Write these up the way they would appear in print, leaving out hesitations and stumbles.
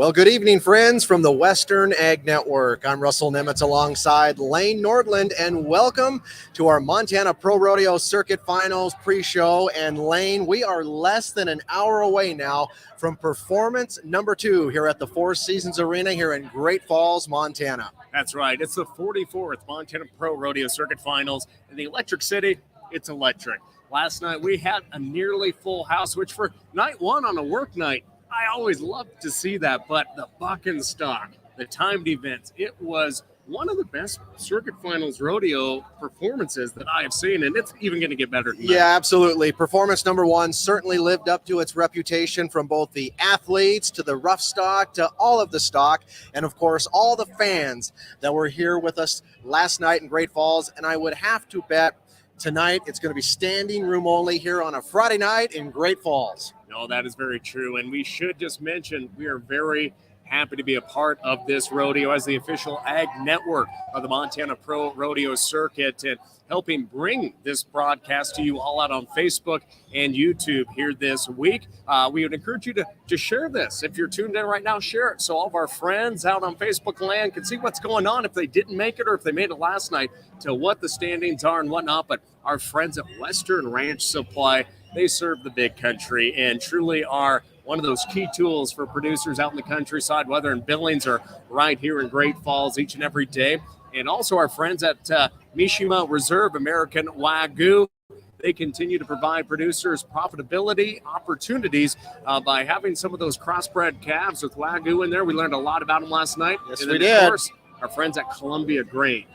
Well, good evening, friends, from the Western Ag Network. I'm Russell Nemitz alongside Lane Nordland, and welcome to our Montana Pro Rodeo Circuit Finals pre-show. And Lane, we are less than an hour away now from performance number 2 here at the Four Seasons Arena here in Great Falls, Montana. That's right. It's the 44th Montana Pro Rodeo Circuit Finals in the Electric City. It's electric. Last night we had a nearly full house, which for night one on a work night, I always love to see that, but the buck and stock, the timed events, it was one of the best circuit finals rodeo performances that I have seen, and it's even going to get better tonight. Yeah, absolutely. Performance number 1 certainly lived up to its reputation, from both the athletes to the rough stock to all of the stock, and of course all the fans that were here with us last night in Great Falls. And I would have to bet tonight it's going to be standing room only here on a Friday night in Great Falls. No, that is very true. And we should just mention we are very happy to be a part of this rodeo as the official ag network of the Montana Pro Rodeo Circuit, and helping bring this broadcast to you all out on Facebook and YouTube here this week. We would encourage you to share this. If you're tuned in right now, share it so all of our friends out on Facebook land can see what's going on if they didn't make it or if they made it last night, to what the standings are and whatnot. But our friends at Western Ranch Supply, they serve the big country and truly are one of those key tools for producers out in the countryside, whether in Billings or right here in Great Falls each and every day. And also our friends at Mishima Reserve American Wagyu. They continue to provide producers profitability opportunities by having some of those crossbred calves with Wagyu in there. We learned a lot about them last night. Yes, and then, we did. Of course, our friends at Columbia Grain.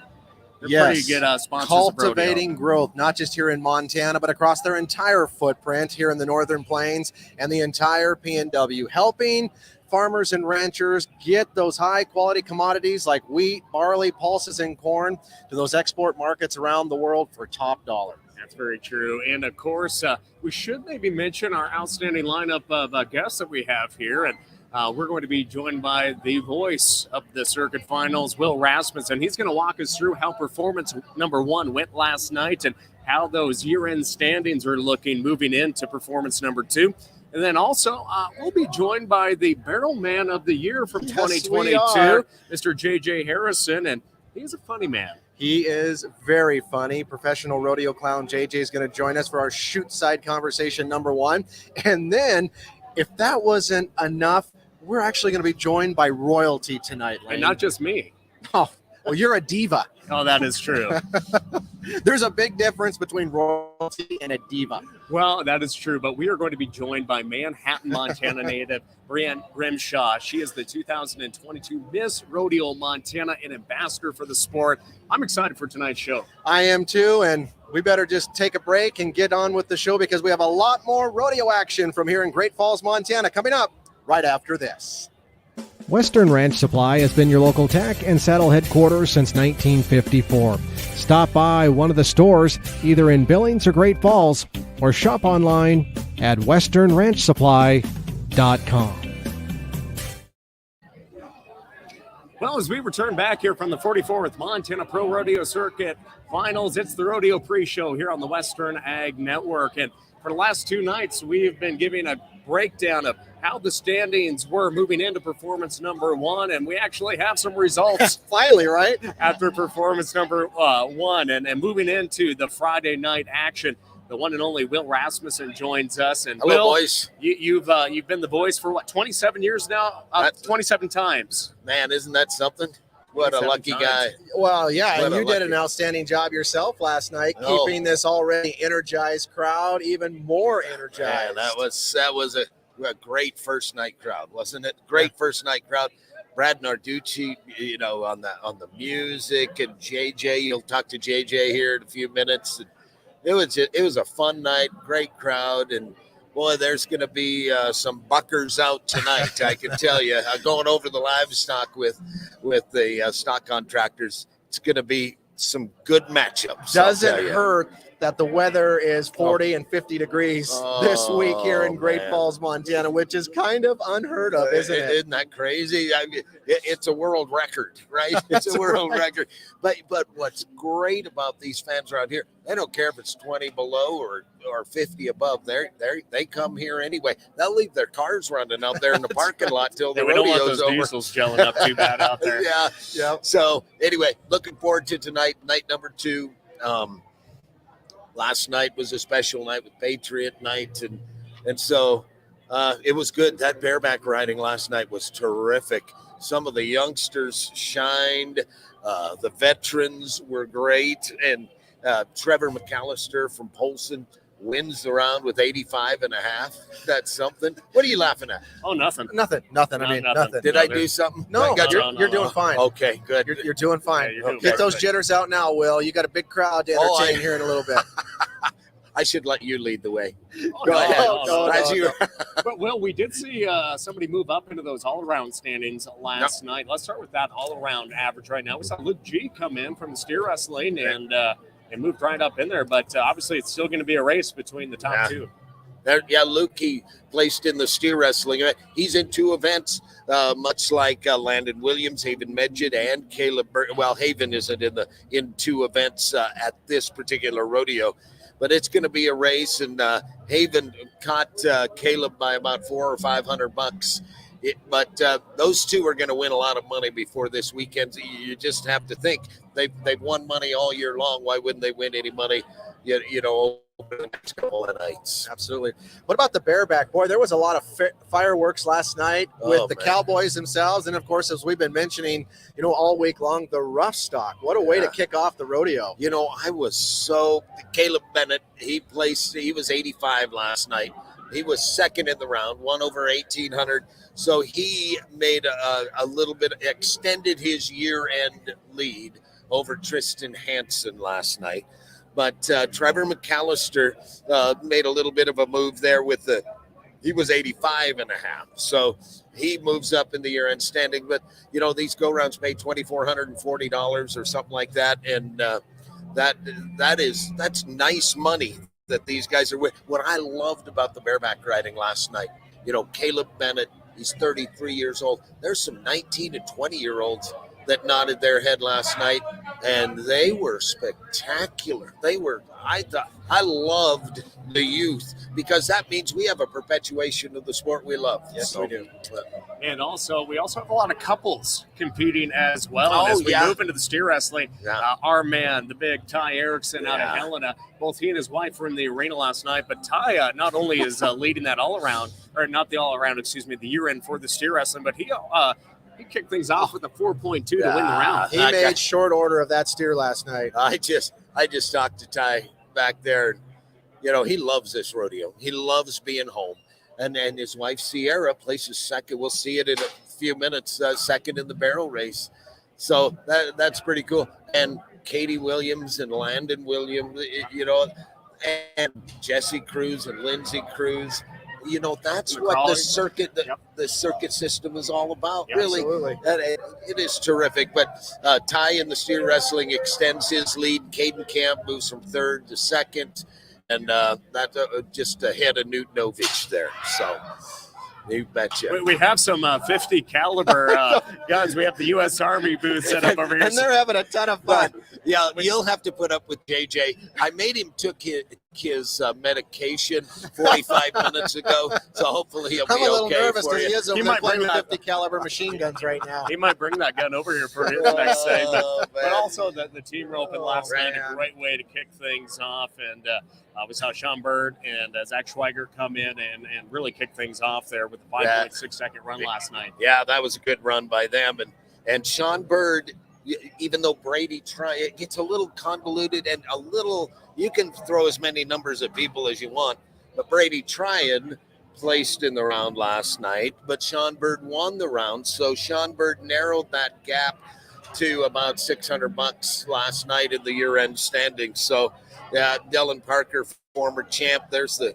They're Yes, pretty good sponsors cultivating of rodeo. growth, not just here in Montana, but across their entire footprint here in the Northern Plains and the entire PNW, helping farmers and ranchers get those high-quality commodities like wheat, barley, pulses, and corn to those export markets around the world for top dollar. That's very true. And, of course, we should maybe mention our outstanding lineup of guests that we have here. And we're going to be joined by the voice of the circuit finals, Will Rasmussen. He's going to walk us through how performance number 1 went last night and how those year-end standings are looking moving into performance number 2. And then also, we'll be joined by the Barrel Man of the Year from 2022, Mr. J.J. Harrison, and he's a funny man. He is very funny. Professional rodeo clown JJ is going to join us for our shoot side conversation number 1. And then, if that wasn't enough, we're actually going to be joined by royalty tonight, Lane. And not just me. Oh, well, you're a diva. Oh, that is true. There's a big difference between royalty and a diva. Well, that is true, but we are going to be joined by Manhattan, Montana native Briann Grimshaw. She is the 2022 Miss Rodeo Montana and ambassador for the sport. I'm excited for tonight's show. I am too, and we better just take a break and get on with the show because we have a lot more rodeo action from here in Great Falls, Montana coming up right after this. Western Ranch Supply has been your local tack and saddle headquarters since 1954. Stop by one of the stores either in Billings or Great Falls, or shop online at westernranchsupply.com. Well, as we return back here from the 44th Montana Pro Rodeo Circuit Finals, it's the Rodeo Pre-Show here on the Western Ag Network. And for the last 2 nights, we've been giving a breakdown of how the standings were moving into performance number 1, and we actually have some results. Finally, right? After performance number 1 and moving into the Friday night action. The one and only Will Rasmussen joins us. And hello, Will, boys. You've been the voice for 27 years now? 27 times. Man, isn't that something? What a lucky guy. Well, yeah, What and a you did an lucky- outstanding job yourself last night, Oh. keeping this already energized crowd even more energized. Man, that was a great first night crowd, wasn't it? Great first night crowd. Brad Narducci, on the music, and JJ. You'll talk to JJ here in a few minutes. It was a fun night, great crowd, and boy, there's going to be some buckers out tonight. I can tell you, going over the livestock with the stock contractors, it's going to be some good matchups. Doesn't hurt that the weather is 40 and 50 degrees this week here in Great man. Falls, Montana, which is kind of unheard of, isn't it? Isn't that crazy? I mean, it's a world record, right? It's a world record. But what's great about these fans around here, they don't care if it's 20 below or 50 above. They come here anyway. They'll leave their cars running out there in the parking lot till the we don't want rodeo's those over. diesels gelling up too bad out there. Yeah. So anyway, looking forward to tonight, night number 2. Last night was a special night with Patriot Night, and so it was good. That bareback riding last night was terrific. Some of the youngsters shined. The veterans were great, and Trevor McAllister from Polson wins the round with 85.5. That's something. What are you laughing at? Oh, nothing. Nothing. I mean, nothing. Did I do something? No, you're doing fine. Okay, good. You're doing fine. Yeah, you're doing Get those perfect. jitters out now, Will. You got a big crowd to entertain here in a little bit. I should let you lead the way. Oh, Go no, ahead. no, As no, you- But, Will, we did see somebody move up into those all-around standings last night. Let's start with that all-around average right now. We saw Luke G come in from the steer wrestling and moved right up in there. But obviously, it's still going to be a race between the top two. Luke, he placed in the steer wrestling. He's in 2 events, much like Landon Williams, Haven Medjid, and Caleb. Haven isn't in 2 events at this particular rodeo. But it's going to be a race, and Haven caught Caleb by about $400 or $500. But those 2 are going to win a lot of money before this weekend. You just have to think they've won money all year long. Why wouldn't they win any money? Over the next couple of nights. Absolutely. What about the bareback? Boy, there was a lot of fireworks last night with the man. Cowboys themselves, and of course, as we've been mentioning, all week long, the rough stock. What a way to kick off the rodeo. I was Caleb Bennett. He was 85 last night. He was second in the round, won over 1,800. So he made a little bit, extended his year-end lead over Tristan Hansen last night. But Trevor McAllister made a little bit of a move there he was 85.5. So he moves up in the year-end standing. But, these go-rounds pay $2,440 or something like that. And that's nice money that these guys are with. What I loved about the bareback riding last night, Caleb Bennett, he's 33 years old. There's some 19 and 20-year-olds that nodded their head last night, and they were spectacular. I loved the youth, because that means we have a perpetuation of the sport we love. Yes, we do. And we also have a lot of couples competing as well. And as we move into the steer wrestling, our man, the big Ty Erickson out of Helena, both he and his wife were in the arena last night. But Ty not only is leading that all-around, or not the all-around, the year-end for the steer wrestling, but he kicked things off with a 4.2 to win the round. He made short order of that steer last night. I just talked to Ty back there. He loves this rodeo. He loves being home. And his wife, Sierra, places second. We'll see it in a few minutes, second in the barrel race. So that's pretty cool. And Katie Williams and Landon Williams, and Jesse Cruz and Lindsay Cruz. That's what the circuit system is all about, really. Absolutely. It is terrific. But Ty in the steer wrestling extends his lead. Caden Camp moves from 3rd to 2nd. And that just ahead of Newt Novich there. So you betcha. We have some 50 caliber guns. We have the U.S. Army booth set up over here. And they're having a ton of fun. Yeah, you'll have to put up with JJ. I made him took his medication 45 minutes ago, so hopefully he'll be okay. I'm a little nervous for because you. he is over He there might playing bring with that- 50 caliber machine guns right now. He might bring that gun over here for the next day. But man. also the team roping last night, man. a great way to kick things off. And we saw Sean Bird and Zach Schweiger come in and really kick things off there with a 5.6 second run last night. Yeah, that was a good run by them. And Sean Bird, even though Brady it gets a little convoluted and a little, you can throw as many numbers at people as you want, but Brady Tryon placed in the round last night, but Sean Bird won the round. So Sean Bird narrowed that gap to about $600 last night in the year-end standings. So Dylan Parker, former champ, there's the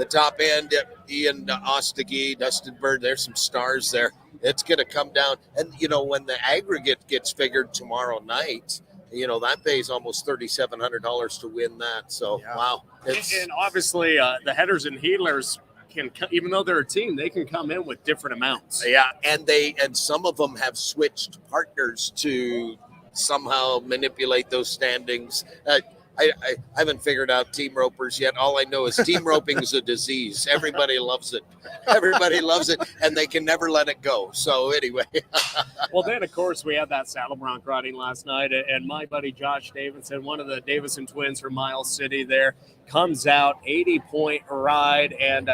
top end. Ian Ostagi, Dustin Bird, there's some stars there. It's going to come down. And, when the aggregate gets figured tomorrow night, that pays almost $3,700 to win that. So, Yeah. wow. And obviously, the headers and heelers can, even though they're a team, they can come in with different amounts. Yeah, and some of them have switched partners to somehow manipulate those standings. I haven't figured out team ropers yet. All I know is team roping is a disease. Everybody loves it. Everybody loves it, and they can never let it go. So anyway. Well, then, of course, we had that saddle bronc riding last night, and my buddy Josh Davidson, one of the Davison twins from Miles City there, comes out, 80-point ride, and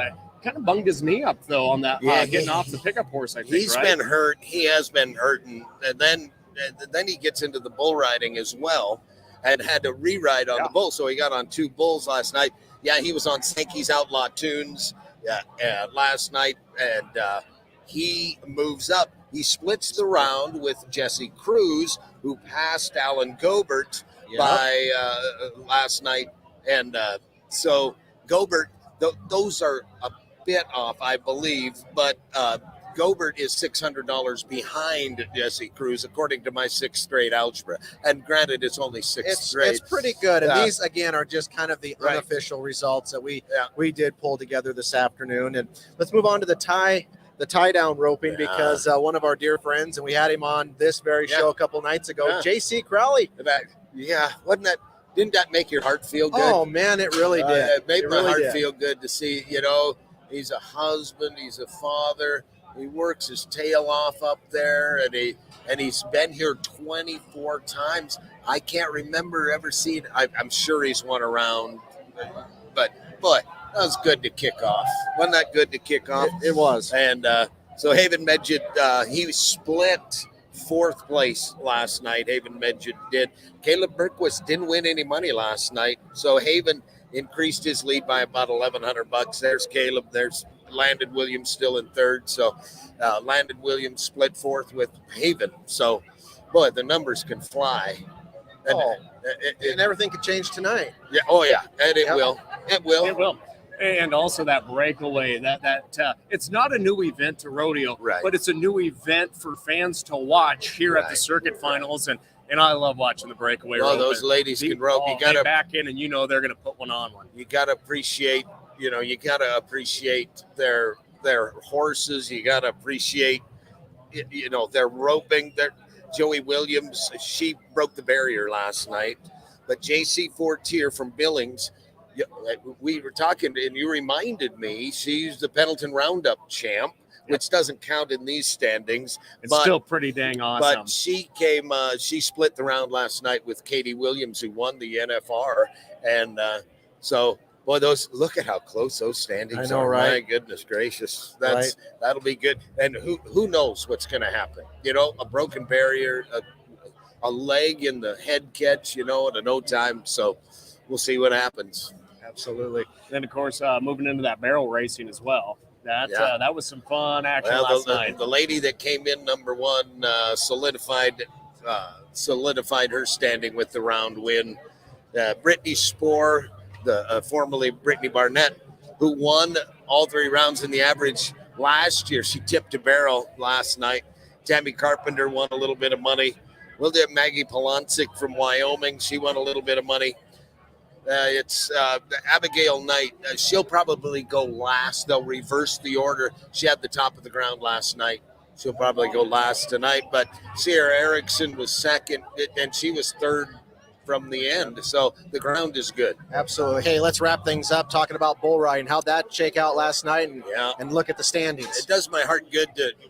kind of bunged his knee up, though, on that getting off the pickup horse, I think, He's been hurt. He has been hurting. And then he gets into the bull riding as well and had to re-ride on the bull. So he got on 2 bulls last night. Yeah, he was on Sankey's Outlaw Tunes last night, and he moves up. He splits the round with Jesse Cruz, who passed Alan Gobert by last night. And so Gobert, those are a bit off, I believe, but Gobert is $600 behind Jesse Cruz, according to my 6th grade algebra. And granted, it's only 6th grade. It's pretty good. And these, again, are just kind of the unofficial results that we did pull together this afternoon. And let's move on to the tie down roping, because one of our dear friends, and we had him on this very show a couple nights ago, J.C. Crowley. Didn't that make your heart feel good? Oh, man, it really did. It made my heart feel good to see, he's a husband, he's a father. He works his tail off up there, and he's been here 24 times. I can't remember ever seeing. I'm sure he's won a round, but boy, that was good to kick off. Wasn't that good to kick off? It was. And so Haven Medjid, he split 4th place last night. Haven Medjid did. Caleb Berquist didn't win any money last night, so Haven increased his lead by about $1,100. There's Caleb. There's Landon Williams still in 3rd. So Landon Williams split 4th with Haven. So, boy, the numbers can fly. And everything could change tonight. Yeah. Oh, yeah. And it will. It will. It will. And also that breakaway, that it's not a new event to rodeo, but it's a new event for fans to watch here at the circuit finals. And I love watching the breakaway. Well, those ladies can rope. You got to back in, and they're going to put one on one. You got to appreciate. You got to appreciate their horses. You got to appreciate, their roping. Joey Williams, she broke the barrier last night, but JC Fortier from Billings. We were talking, and you reminded me, she's the Pendleton Roundup champ, which doesn't count in these standings. It's still pretty dang awesome. But she she split the round last night with Katie Williams, who won the NFR. And so, boy, look at how close those standings are. Right? My goodness gracious. That'll be good. And who knows what's going to happen? A broken barrier, a leg in the head catch, at a no time. So we'll see what happens. Absolutely. Then, of course, moving into that barrel racing as well. That was some fun action last night. The lady that came in number 1 solidified her standing with the round win. Brittany Spohr, formerly Brittany Barnett, who won all 3 rounds in the average last year. She tipped a barrel last night. Tammy Carpenter won a little bit of money. We'll do Maggie Polonsik from Wyoming. She won a little bit of money. It's Abigail Knight. She'll probably go last. They'll reverse the order. She had the top of the ground last night. She'll probably go last tonight. But Sierra Erickson was 2nd, and she was 3rd from the end. So the ground is good. Absolutely. Hey, let's wrap things up talking about bull riding. How'd that shake out last night? And look at the standings. It does my heart good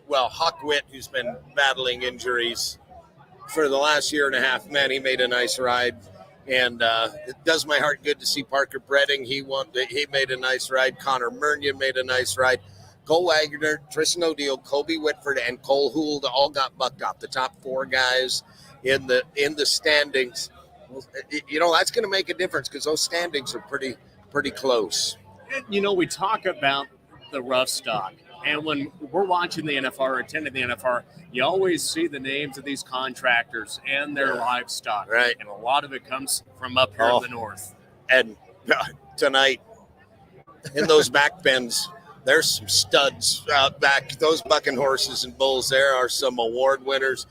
Huck Witt, who's been battling injuries for the last year and a half, man, he made a nice ride. And it does my heart good to see Parker Breding. He made a nice ride. Connor Murnion made a nice ride. Cole Wagner, Tristan O'Deal, Kobe Whitford, and Cole Hould all got bucked off. The top 4 guys in the standings. That's going to make a difference because those standings are pretty close. We talk about the rough stock. And when we're watching the NFR or attending the NFR, you always see the names of these contractors and their livestock. Right. And a lot of it comes from up here in the north. And tonight, in those back bends, there's some studs out back. Those bucking horses and bulls there are some award winners.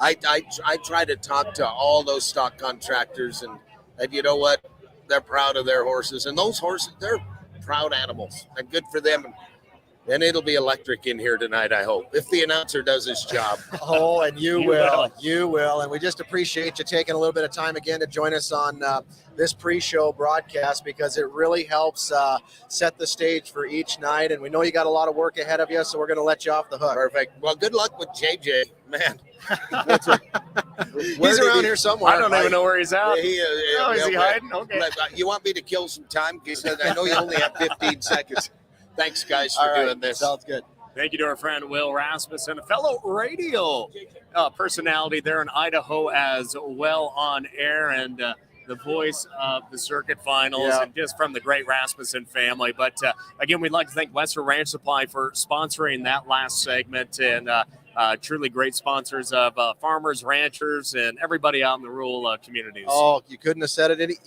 I try to talk to all those stock contractors, and you know what? They're proud of their horses, and those horses, they're proud animals, and good for them. And it'll be electric in here tonight, I hope, if the announcer does his job. Oh, and you will. You will. And we just appreciate you taking a little bit of time again to join us on this pre-show broadcast, because it really helps set the stage for each night. And we know you got a lot of work ahead of you, so we're going to let you off the hook. Perfect. Well, good luck with JJ, man. He's around here somewhere. I don't even know where he's at. Is he hiding? Okay. You want me to kill some time? Because I know you only have 15 seconds. Thanks, guys, for doing this. Sounds good. Thank you to our friend Will Rasmussen, a fellow radio personality there in Idaho as well on air, and the voice of the circuit finals, and just from the great Rasmussen family. But again, we'd like to thank Western Ranch Supply for sponsoring that last segment, and truly great sponsors of farmers, ranchers, and everybody out in the rural communities. Oh, you couldn't have said it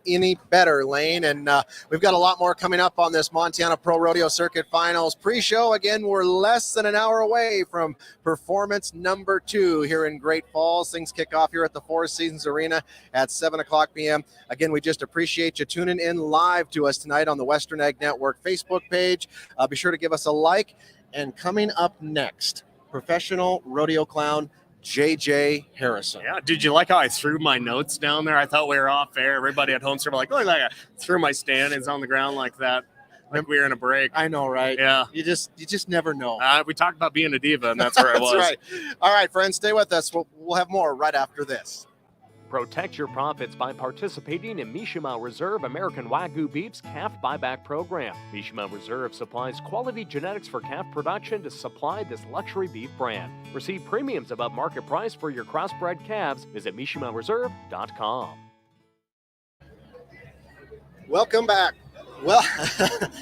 any better, Lane. And we've got a lot more coming up on this Montana Pro Rodeo Circuit Finals pre-show. Again, we're less than an hour away from performance number 2 here in Great Falls. Things kick off here at the Four Seasons Arena at 7 o'clock p.m. Again, we just appreciate you tuning in live to us tonight on the Western Ag Network Facebook page. Be sure to give us a like. And coming up next, professional rodeo clown JJ Harrison. Yeah, did you like how I threw my notes down there? I thought we were off air. Everybody at home sort of like, look, like I threw my standings on the ground like that, like we were in a break. I know, right? Yeah. You just never know. We talked about being a diva, and that's where I was. That's right. All right, friends, stay with us. We'll have more right after this. Protect your profits by participating in Mishima Reserve American Wagyu Beef's calf buyback program. Mishima Reserve supplies quality genetics for calf production to supply this luxury beef brand. Receive premiums above market price for your crossbred calves. Visit MishimaReserve.com. Welcome back. Well,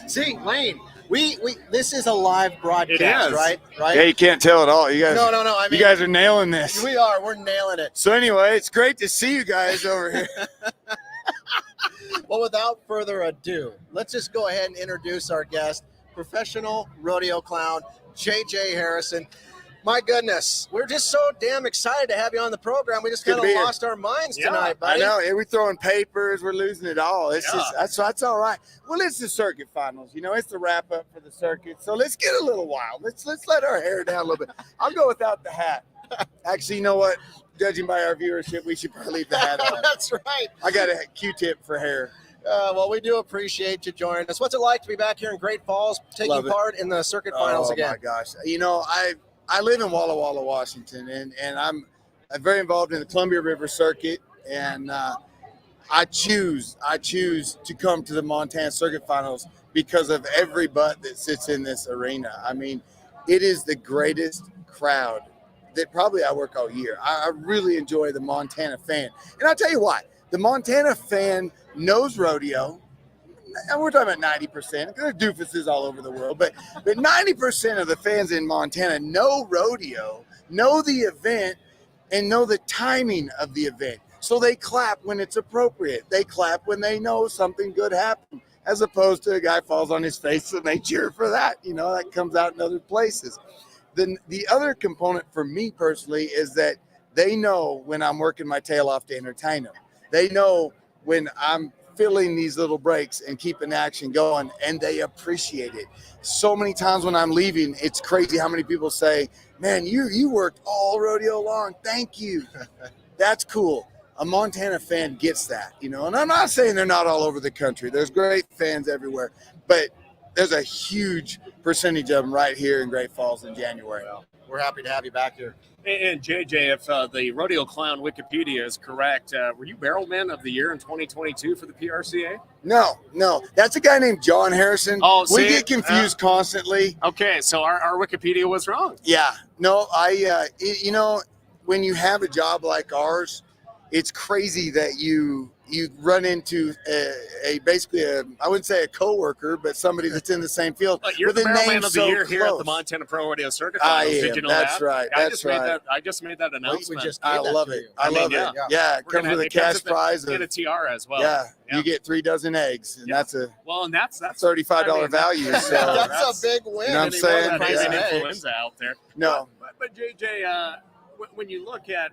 see, Lane, we this is a live broadcast, It is. right? Yeah, you can't tell at all. You guys, No. I mean, you guys are nailing this. we're nailing it. So anyway, it's great to see you guys over here. Well, without further ado, let's just go ahead and introduce our guest, professional rodeo clown JJ Harrison. My goodness, we're just so damn excited to have you on the program. We just Good kind to be of here. lost our minds Yeah, tonight, I buddy. know. We're throwing papers. We're losing it all. It's Yeah. just that's all right. Well, it's the circuit finals. You know, it's the wrap up for the circuit. So let's get a little wild. Let's let our hair down a little bit. I'll go without the hat. Actually, you know what? Judging by our viewership, we should probably leave the hat on. That's right. I got a Q-tip for hair. Well, we do appreciate you joining us. What's it like to be back here in Great Falls, taking Love it. part in the circuit finals again? Oh my gosh! You know, I live in Walla Walla, Washington, and I'm very involved in the Columbia River Circuit, and I choose to come to the Montana Circuit Finals because of every butt that sits in this arena. I mean, it is the greatest crowd that probably I work all year. I really enjoy the Montana fan, and I'll tell you why. The Montana fan knows rodeo. And we're talking about 90%. There are doofuses all over the world, but 90% of the fans in Montana know rodeo, know the event, and know the timing of the event. So they clap when it's appropriate. They clap when they know something good happened, as opposed to a guy falls on his face and they cheer for that. You know, that comes out in other places. The other component for me personally is that they know when I'm working my tail off to entertain them. They know when I'm filling these little breaks and keeping action going, and they appreciate it. So many times when I'm leaving, it's crazy how many people say, man, you worked all rodeo long. Thank you. That's cool. A Montana fan gets that, you know, and I'm not saying they're not all over the country. There's great fans everywhere, but there's a huge percentage of them right here in Great Falls in January. Well, we're happy to have you back here. And JJ, if the Rodeo Clown Wikipedia is correct, were you Barrelman of the Year in 2022 for the PRCA? No, that's a guy named John Harrison. Oh, we see? get confused constantly. Okay, so our Wikipedia was wrong. Yeah, no, you know, when you have a job like ours, it's crazy that you run into basically I wouldn't say a coworker, but somebody that's in the same field. But you're with the a name Barrelman of the so Year here at the close. Montana Pro Rodeo Circuit I Finals. am. Did you know That's that? right. Yeah, That's right. I just made that announcement. I love it. I mean, love yeah. it. Yeah, it We're comes gonna with a it comes cash with prize and a of tiara as well. yeah. You get 3 dozen eggs, and Yeah. that's a Well, and that's $35 I mean, value. So That's a big win. You know what I'm and he saying? won the that prize is of an eggs. influenza out there. no, But JJ, when you look at,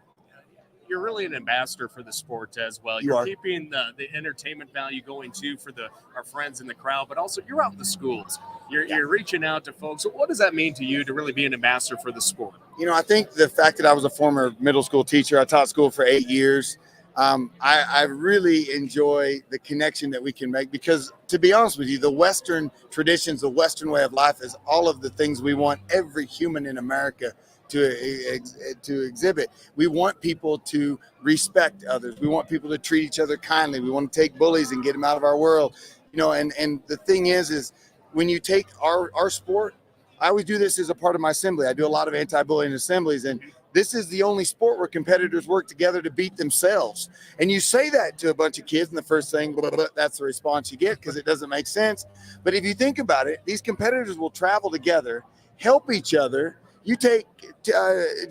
you're really an ambassador for the sport as well. You You're are. keeping the entertainment value going too for our friends in the crowd, but also you're out in the schools. You're reaching out to folks. So what does that mean to you to really be an ambassador for the sport? I think the fact that I was a former middle school teacher, I taught school for 8 years. I really enjoy the connection that we can make because, to be honest with you, the Western traditions, the Western way of life is all of the things we want every human in America to exhibit. We want people to respect others. We want people to treat each other kindly. We want to take bullies and get them out of our world. And the thing is when you take our sport, I always do this as a part of my assembly. I do a lot of anti-bullying assemblies, and this is the only sport where competitors work together to beat themselves. And you say that to a bunch of kids, and the first thing, blah, blah, blah, that's the response you get because it doesn't make sense. But if you think about it, these competitors will travel together, help each other. You take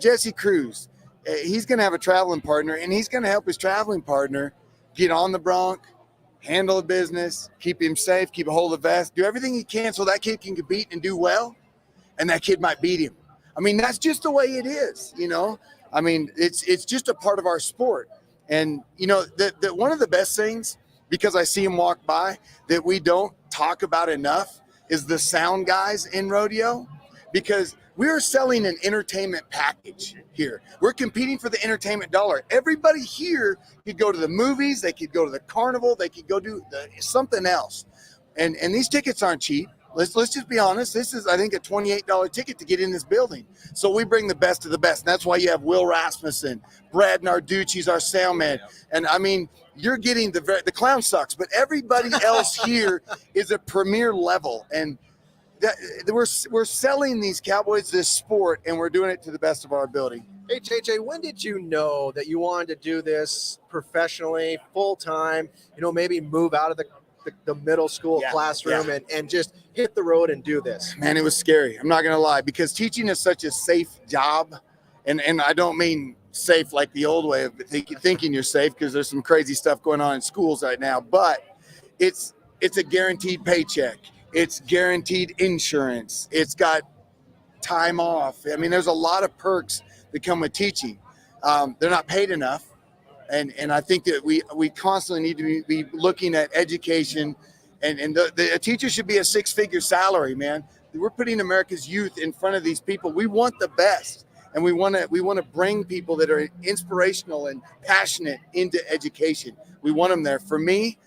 Jesse Cruz. He's going to have a traveling partner, and he's going to help his traveling partner get on the bronc, handle the business, keep him safe, keep a hold of the vest, do everything he can so that kid can compete and do well, and that kid might beat him. I mean, that's just the way it is, I mean, it's just a part of our sport. And, that one of the best things, because I see him walk by, that we don't talk about enough is the sound guys in rodeo, because we're selling an entertainment package here. We're competing for the entertainment dollar. Everybody here could go to the movies. They could go to the carnival. They could go do something else. And these tickets aren't cheap. Let's just be honest. This is, I think, a $28 ticket to get in this building. So we bring the best of the best. And that's why you have Will Rasmussen, Brad Narducci's our sound man. And I mean, you're getting the clown sucks, but everybody else here is a premier level. And we're selling these Cowboys this sport, and we're doing it to the best of our ability. Hey, JJ, when did you know that you wanted to do this professionally, full-time, maybe move out of the middle school classroom and just hit the road and do this? Man, it was scary. I'm not going to lie, because teaching is such a safe job. And I don't mean safe like the old way of thinking you're safe, because there's some crazy stuff going on in schools right now. But it's a guaranteed paycheck. It's guaranteed insurance. It's got time off. I mean, there's a lot of perks that come with teaching. They're not paid enough. And I think that we constantly need to be looking at education, and a teacher should be a six-figure salary, man. We're putting America's youth in front of these people. We want the best, and we want to bring people that are inspirational and passionate into education. We want them there. For me,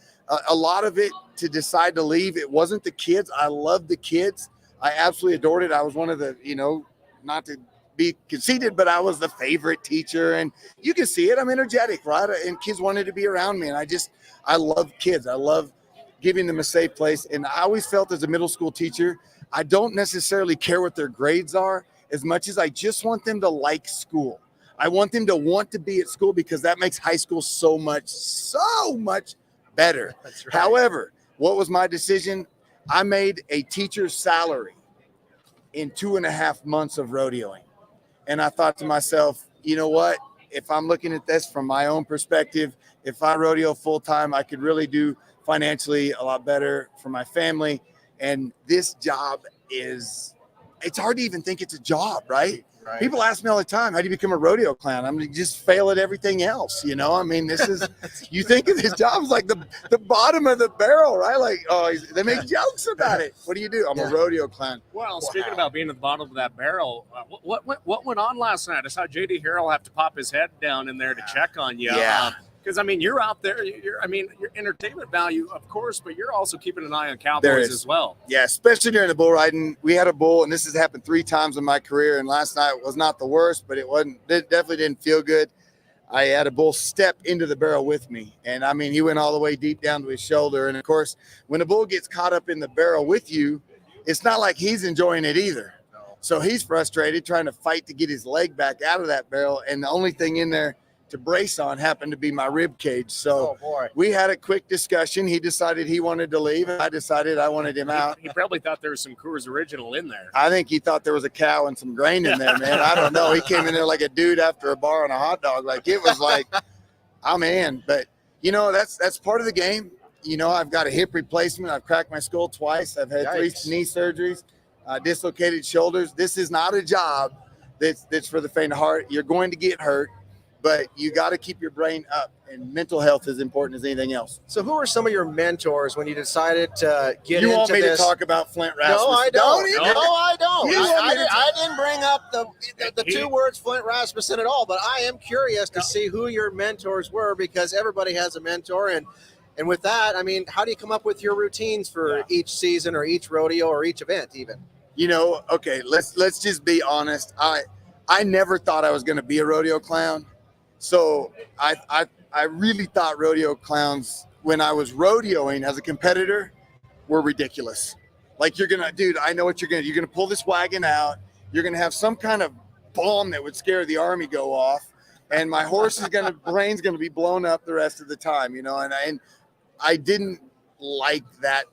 a lot of it to decide to leave, it wasn't the kids. I loved the kids. I absolutely adored it. I was one of the, not to be conceited, but I was the favorite teacher, and you can see it. I'm energetic, right? And kids wanted to be around me, and I love kids. I love giving them a safe place. And I always felt as a middle school teacher, I don't necessarily care what their grades are as much as I just want them to like school. I want them to want to be at school, because that makes high school so much better. That's right. However, what was my decision? I made a teacher's salary in 2.5 months of rodeoing. And I thought to myself, you know what? If I'm looking at this from my own perspective, if I rodeo full time, I could really do financially a lot better for my family. And this job it's hard to even think it's a job, right? Right. People ask me all the time, how do you become a rodeo clown? I'm mean, just fail at everything else, I mean, this is, you think of this job as like the bottom of the barrel, right? Like, they make jokes about it. What do you do? I'm a rodeo clown. Well, speaking about being at the bottom of that barrel, what went on last night? I saw J.D. Harrell have to pop his head down in there to check on you. Yeah. Because, I mean, you're out there. Your entertainment value, of course, but you're also keeping an eye on Cowboys as well. Yeah, especially during the bull riding. We had a bull, and this has happened 3 times in my career, and last night was not the worst, but it definitely didn't feel good. I had a bull step into the barrel with me, and, I mean, he went all the way deep down to his shoulder. And, of course, when a bull gets caught up in the barrel with you, it's not like he's enjoying it either. So he's frustrated, trying to fight to get his leg back out of that barrel, and the only thing in there to brace on happened to be my rib cage. So we had a quick discussion. He decided he wanted to leave, and I decided I wanted him out. He probably thought there was some Coors Original in there. I think he thought there was a cow and some grain in there, man. I don't know. He came in there like a dude after a bar on a hot dog. Like, it was like, I'm in. But, that's part of the game. I've got a hip replacement. I've cracked my skull twice. I've had 3 knee surgeries, dislocated shoulders. This is not a job that's for the faint of heart. You're going to get hurt, but you got to keep your brain up, and mental health is important as anything else. So who are some of your mentors when you decided to get You into want me this? to talk about Flint Rasmussen? No, I don't. even- No, I don't. You want me to I didn't bring up the two words Flint Rasmussen at all, but I am curious to see who your mentors were, because everybody has a mentor. And with that, I mean, how do you come up with your routines for each season or each rodeo or each event even? You know, okay, let's just be honest. I never thought I was going to be a rodeo clown. So I really thought rodeo clowns, when I was rodeoing as a competitor, were ridiculous. Like, dude, I know what you're going to pull this wagon out. You're going to have some kind of bomb that would scare the army go off. And my horse brain's going to be blown up the rest of the time, you know? And I didn't like that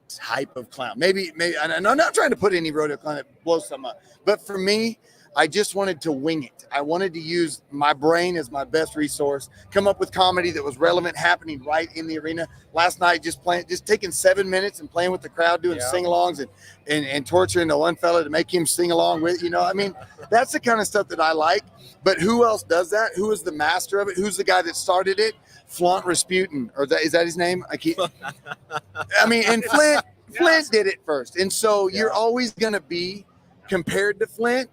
type of clown. Maybe, and I'm not trying to put any rodeo clown that blows something up. But for me, I just wanted to wing it. I wanted to use my brain as my best resource, come up with comedy that was relevant, happening right in the arena. Last night, just taking 7 minutes and playing with the crowd, doing sing-alongs and torturing the one fella to make him sing along with, you know. I mean, that's the kind of stuff that I like. But who else does that? Who is the master of it? Who's the guy that started it? Flint Rasmussen, or is that his name? And Flint did it first. And so you're always going to be compared to Flint.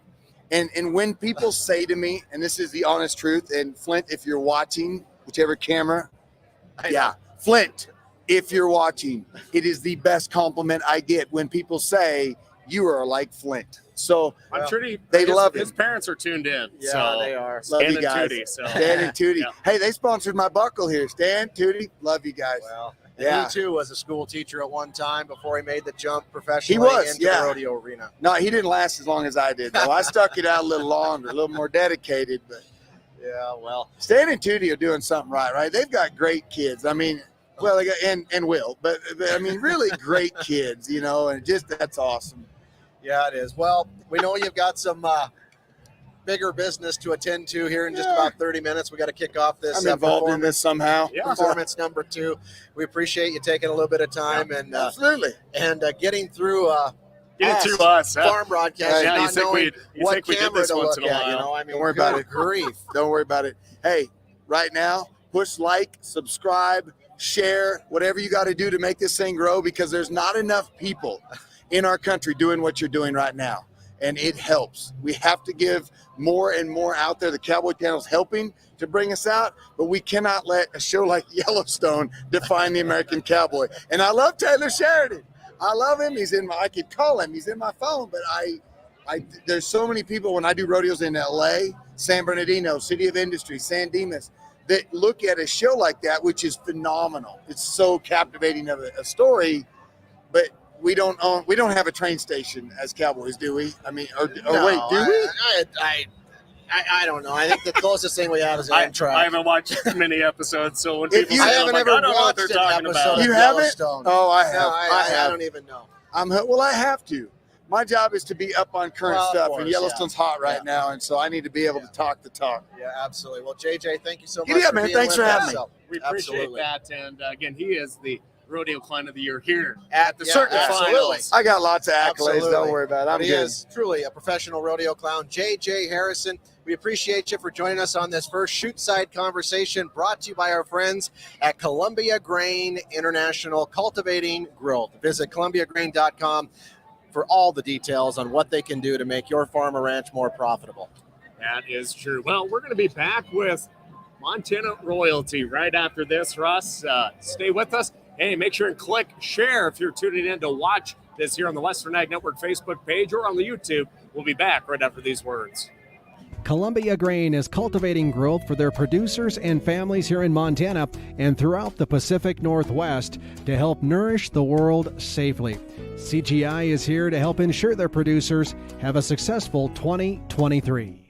And when people say to me, and this is the honest truth, and Flint, if you're watching, whichever camera, Flint, if you're watching, it is the best compliment I get when people say you are like Flint. So I'm sure they love his him. parents are tuned in. Yeah, so. they are. Love Stan you guys. and Tootie, so. Stan and Tootie. Yeah. Hey, they sponsored my buckle here. Stan, Tootie, love you guys. Well, Yeah. he too was a school teacher at one time before he made the jump professionally into the rodeo arena. No, he didn't last as long as I did, though. I stuck it out a little longer, a little more dedicated. But Yeah, well, Stan and Tootie are doing something right? They've got great kids. I mean, well, they got and Will, but I mean, really great kids, you know, and just that's awesome. yeah, it is. Well, we know you've got some bigger business to attend to here in just about 30 minutes. We got to kick off this I'm involved in this somehow. Yeah. performance number 2. We appreciate you taking a little bit of time and Absolutely. getting through Get it to us. Huh? farm broadcast, Yeah, you not think knowing you what think we did camera this to once look in a at. You while. know, I mean, Don't worry about good it. grief. Don't worry about it. Hey, right now, push like, subscribe, share, whatever you got to do to make this thing grow, because there's not enough people in our country doing what you're doing right now. And it helps. We have to give more and more out there. The Cowboy Channel's helping to bring us out, but we cannot let a show like Yellowstone define the American cowboy. And I love Taylor Sheridan. I love him. I could call him. He's in my phone, but there's so many people when I do rodeos in LA, San Bernardino, City of Industry, San Dimas, that look at a show like that, which is phenomenal. It's so captivating of a story, but we don't have a train station as cowboys, do we? I mean, or No, wait, do we? I don't know. I think the closest thing we have is I Amtrak. haven't watched many episodes, so when If people you- say, I I'm haven't like, ever I don't know what they're watched an talking episode about. of You haven't? Yellowstone. Oh, I No, have. I have. don't even know. I have to. My job is to be up on current Well, of stuff, course, and Yellowstone's hot right now, and so I need to be able to talk the talk. Yeah, absolutely. Well, JJ, thank you so much. Giddy up, for man. being Thanks with for us. having me. So, We appreciate absolutely. that. And again, he is the Rodeo Clown of the Year here At the yeah, circuit absolutely. finals. I got lots of accolades. Absolutely. Don't worry about it. I'm But he good. is truly a professional rodeo clown. JJ Harrison, we appreciate you for joining us on this first Shoot Side conversation brought to you by our friends at Columbia Grain International Cultivating Growth. Visit columbiagrain.com for all the details on what they can do to make your farm or ranch more profitable. That is true. Well, we're going to be back with Montana Royalty right after this, Russ. Stay with us. Hey, make sure and click share if you're tuning in to watch this here on the Western Ag Network Facebook page or on the YouTube. We'll be back right after these words. Columbia Grain is cultivating growth for their producers and families here in Montana and throughout the Pacific Northwest to help nourish the world safely. CGI is here to help ensure their producers have a successful 2023.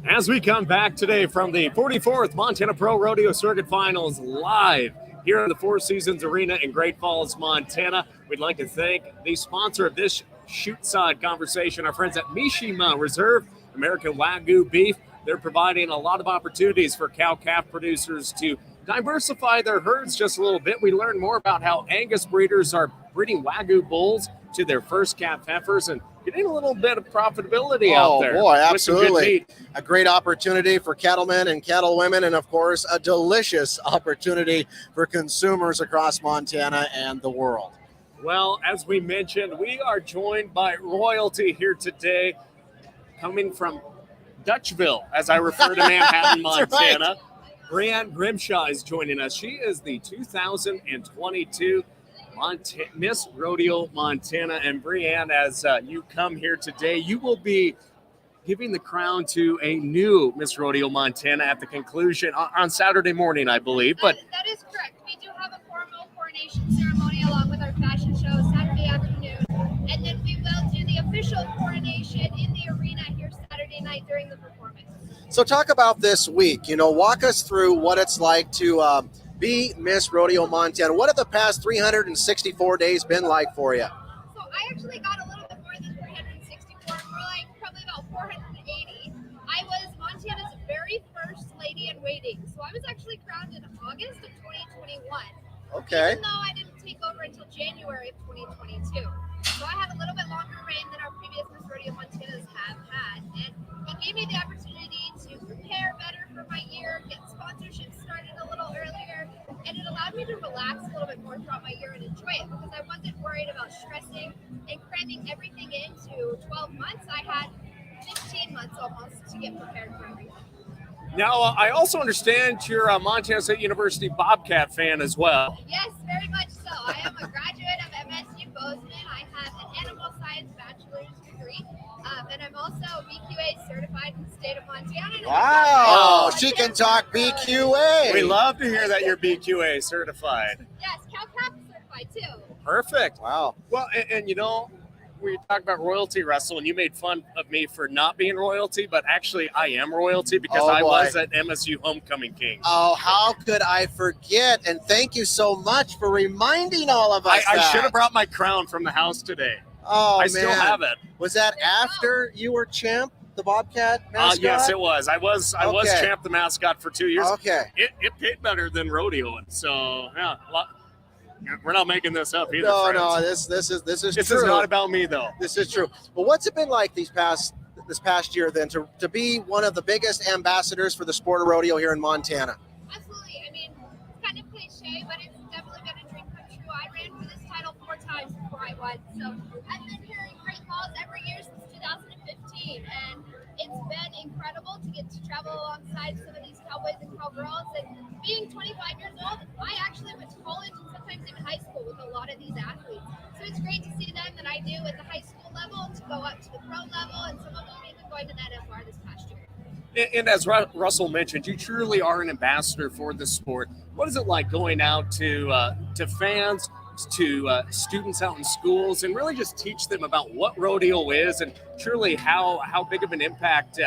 As we come back today from the 44th Montana Pro Rodeo Circuit Finals live here in the Four Seasons Arena in Great Falls, Montana, we'd like to thank the sponsor of this Shoot Side conversation, our friends at Mishima Reserve American Wagyu Beef. They're providing a lot of opportunities for cow-calf producers to diversify their herds just a little bit. We learned more about how Angus breeders are breeding Wagyu bulls to their first calf heifers and getting a little bit of profitability out there. Oh, boy, with some good absolutely. meat. A great opportunity for cattlemen and cattlewomen, and of course, a delicious opportunity for consumers across Montana and the world. Well, as we mentioned, we are joined by royalty here today, coming from Dutchville, as I refer to Manhattan, That's Montana. Briann Grimshaw is joining us. She is the 2022 Miss Rodeo Montana. And Briann, as you come here today, you will be giving the crown to a new Miss Rodeo Montana at the conclusion on Saturday morning, I believe. But that is correct. We do have a formal coronation ceremony along with our fashion show Saturday afternoon, and then we will do the official coronation in the arena here Saturday night during the performance. So talk about this week. Walk us through what it's like to be Miss Rodeo Montana. What have the past 364 days been like for you? So I actually got a little bit more than 364, more like probably about 480. I was Montana's very first lady in waiting. So I was actually crowned in August of 2021. Okay. Even though I didn't take over until January of 2022. So I had a little bit longer reign than our previous Miss Rodeo Montanas have had. And it gave me the opportunity to prepare better for my year, get sponsorships started a little earlier, and it allowed me to relax a little bit more throughout my year and enjoy it because I wasn't worried about stressing and cramming everything into 12 months. I had 15 months almost to get prepared for everything. now I also understand you're a Montana State University Bobcat fan as well. Yes, very much so. I am a graduate of MSU Bozeman. I have an animal science bachelor's degree, and I'm also BQA certified in the state of Montana. And Wow, she can talk BQA. We love to hear that you're BQA certified. Yes, CalCap certified too. Perfect. Wow. Well, and we talk about royalty, Russell, and you made fun of me for not being royalty, but actually I am royalty because Oh, I boy. was at MSU Homecoming King. Oh, how could I forget? And thank you so much for reminding all of us I that. should have brought my crown from the house today. Oh, I man. still have it. Was that after you were champ, the Bobcat mascot? Yes, it was. I was Okay. champ the mascot for 2 years. Okay. It paid better than rodeoing. So yeah, we're not making this up either. No, friends. no, this is This true. is not about me though. This is true. Well, what's it been like this past year then to be one of the biggest ambassadors for the sport of rodeo here in Montana? Absolutely. I mean, it's kind of cliche, but it's definitely been a dream come true. I ran for this title 4 times before I won. So I've been hearing great calls every year since 2015. And it's been incredible to get to travel alongside some of these cowboys and cowgirls. And being 25 years old, I actually went to college and sometimes even high school with a lot of these athletes. So it's great to see them that I knew at the high school level to go up to the pro level, and some of them even going to the NFR this past year. And as Russell mentioned, you truly are an ambassador for the sport. What is it like going out to fans, to students out in schools, and really just teach them about what rodeo is and truly how big of an impact,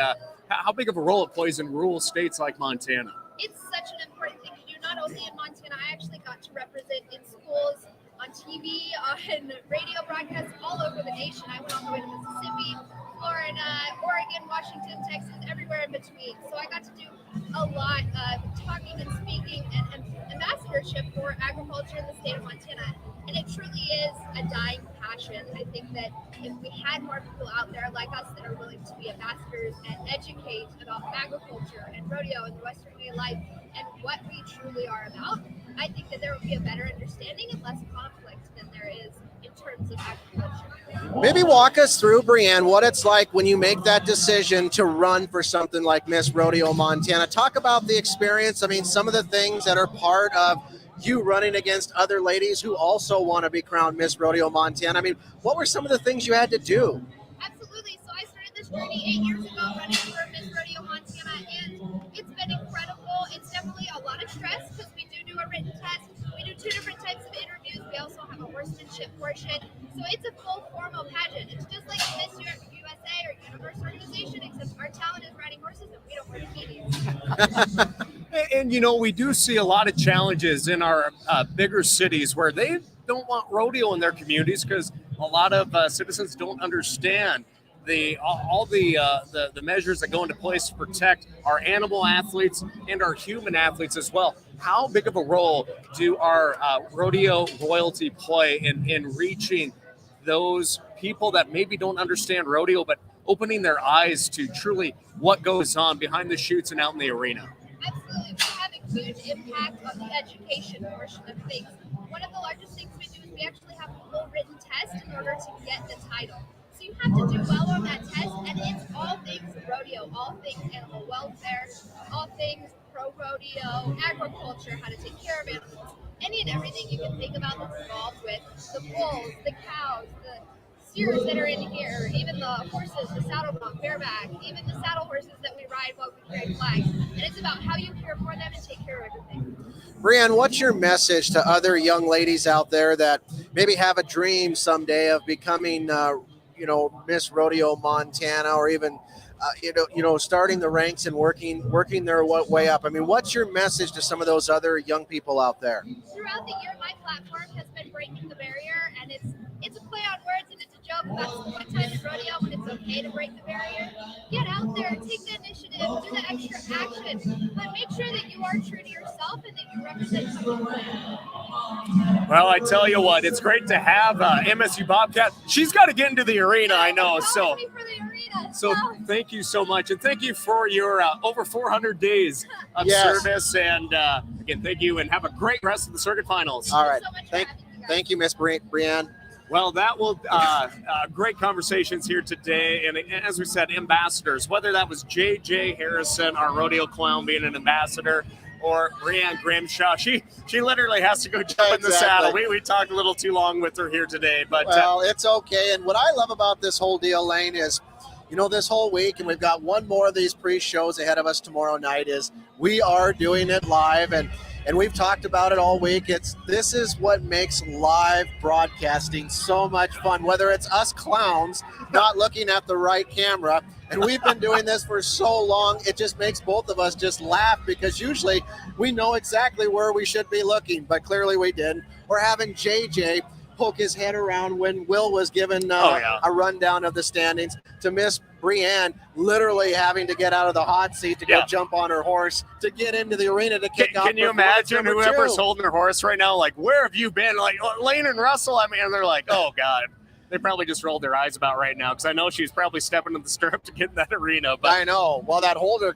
how big of a role it plays in rural states like Montana? It's such an important thing to do, not only in Montana. I actually got to represent in schools, on TV, on radio broadcasts all over the nation. I went all the way to Mississippi, Florida, Oregon, Washington, Texas, everywhere in between. So I got to do a lot of talking and speaking and ambassadorship for agriculture in the state of Montana. And it truly is a dying passion. I think that if we had more people out there like us that are willing to be ambassadors and educate about agriculture and rodeo and the Western way of life and what we truly are about, I think that there would be a better understanding and less conflict than there is in terms of agriculture. Maybe walk us through, Briann, what it's like when you make that decision to run for something like Miss Rodeo Montana. Talk about the experience. I mean, some of the things that are part of you running against other ladies who also want to be crowned Miss Rodeo Montana. I mean, what were some of the things you had to do? Absolutely. So I started this journey 8 years ago running for Miss Rodeo Montana, and it's been incredible. It's definitely a lot of stress because we do a written test. We do 2 different types of interviews. We also have a horsemanship portion. So it's a full formal pageant. It's just like Miss USA or Universe organization, except our talent is riding horses and we don't wear bikinis. And we do see a lot of challenges in our bigger cities where they don't want rodeo in their communities because a lot of citizens don't understand all the measures that go into place to protect our animal athletes and our human athletes as well. How big of a role do our rodeo royalty play in reaching those people that maybe don't understand rodeo, but opening their eyes to truly what goes on behind the chutes and out in the arena. Absolutely. We have a huge impact on the education portion of things. One of the largest things we do is we actually have a full written test in order to get the title. So you have to do well on that test, and it's all things rodeo, all things animal welfare, all things pro rodeo, agriculture, how to take care of animals, any and everything you can think about that's involved with the bulls, the cows, the steers that are in here, even the horses, the saddle bronc, bareback, even the saddle horses that we ride while we carry flags. And it's about how you care for them and take care of everything. Briann, what's your message to other young ladies out there that maybe have a dream someday of becoming, Miss Rodeo Montana, or even, starting the ranks and working their way up? I mean, what's your message to some of those other young people out there? Throughout the year, my platform has been breaking the barrier, and it's a play on words and it's a joke. That's one time in rodeo when it's okay to break the barrier. Get out there, take the initiative, do the extra action, but make sure that you are true to yourself and that you represent someone. Well, I tell you what, it's great to have MSU Bobcat. She's got to get into the arena, I know. So thank you so much, and thank you for your over 400 days of service. And again, thank you, and have a great rest of the circuit finals. All right, thank you, Miss Briann. Well, that will great conversations here today, and as we said, ambassadors. Whether that was J.J. Harrison, our rodeo clown, being an ambassador, or Briann Grimshaw, she literally has to go jump in the saddle. We talked a little too long with her here today, but it's okay. And what I love about this whole deal, Lane, is this whole week, and we've got one more of these pre-shows ahead of us tomorrow night, is we are doing it live, and we've talked about it all week. This is what makes live broadcasting so much fun, whether it's us clowns not looking at the right camera. And we've been doing this for so long, it just makes both of us just laugh, because usually we know exactly where we should be looking, but clearly we didn't. We're having JJ poke his head around when Will was given a rundown of the standings, to Miss Briann literally having to get out of the hot seat to go jump on her horse to get into the arena to kick off. Can you imagine whoever's holding her horse right now, like, where have you been? Like, Lane and Russell, I mean, they're like, oh, God. They probably just rolled their eyes about right now, because I know she's probably stepping in the stirrup to get in that arena. But I know. Well, that holder,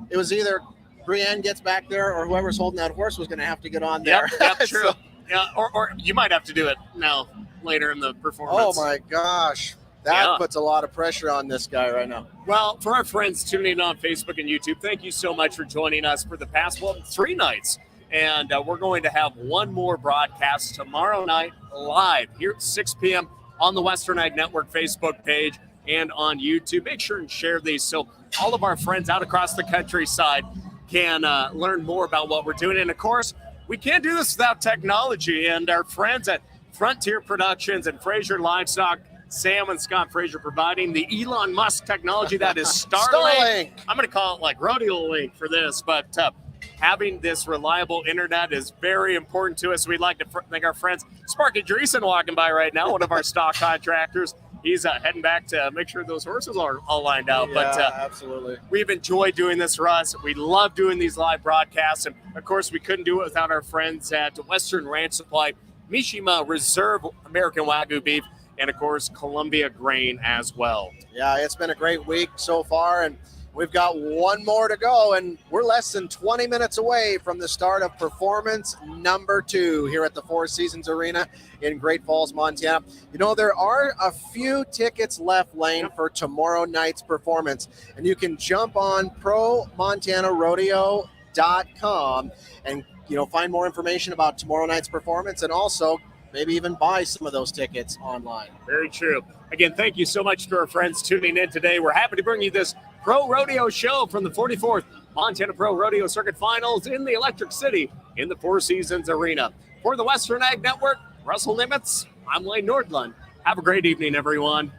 it was either Briann gets back there or whoever's holding that horse was going to have to get on there. Yep, true. Yeah, or you might have to do it now, later in the performance. Oh, my gosh. That puts a lot of pressure on this guy right now. Well, for our friends tuning in on Facebook and YouTube, thank you so much for joining us for the past, 3 nights. And we're going to have one more broadcast tomorrow night live here at 6 p.m. on the Western Ag Network Facebook page and on YouTube. Make sure and share these so all of our friends out across the countryside can learn more about what we're doing. And, of course, we can't do this without technology. And our friends at Frontier Productions and Fraser Livestock, Sam and Scott Fraser, providing the Elon Musk technology that is Starlink. I'm going to call it like Rodeo Link for this, but having this reliable internet is very important to us. We'd like to thank our friends. Sparky Dreesen walking by right now, one of our stock contractors. He's heading back to make sure those horses are all lined out. Yeah, but absolutely. We've enjoyed doing this, Russ. We love doing these live broadcasts. And, of course, we couldn't do it without our friends at Western Ranch Supply, Mishima Reserve American Wagyu beef, and, of course, Columbia Grain as well. Yeah, it's been a great week so far, and we've got one more to go, and we're less than 20 minutes away from the start of performance number 2 here at the Four Seasons Arena in Great Falls, Montana. There are a few tickets left, Lane, for tomorrow night's performance, and you can jump on ProMontanaRodeo.com and find more information about tomorrow night's performance, and also maybe even buy some of those tickets online. Very true. Again, thank you so much to our friends tuning in today. We're happy to bring you this Pro Rodeo show from the 44th Montana Pro Rodeo Circuit Finals in the Electric City in the Four Seasons Arena. For the Western Ag Network, Russell Nimitz, I'm Lane Nordlund. Have a great evening, everyone.